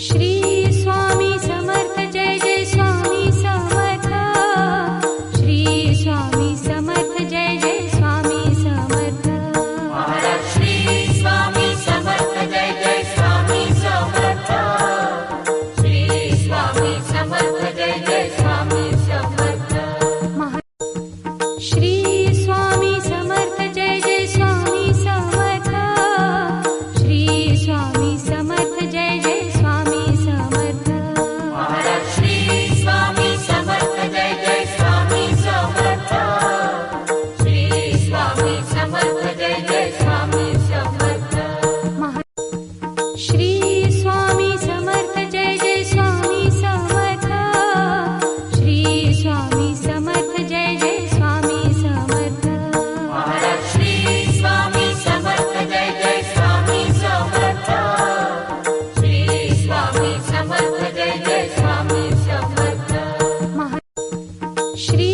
Shri Swami Samarth Jai Jai Swami Samarth. Shri Swami Samarth Jai Jai Swami Samarth. Maharaj Shri Swami Samarth Jai Jai Swami Samarth. Shri Swami Samarth Jai Jai Swami Samarth. Shri Swami Samarth Jai Jai Swami Samarth. Shri Swami Samarth Jai Jai Swami Samarth. Maharaj Shri Swami Samarth Jai Jai Swami Samarth. Shri Swami Samarth Jai Jai Swami Samarth. Shri Swami Samarth Jai Jai Swami Samarth. Shri Swami Samarth Jai Jai Swami Samarth. Maharaj Shri Swami Samarth Jai Jai Swami Samarth. Shri Swami Samarth Jai Jai Swami Samarth. Shri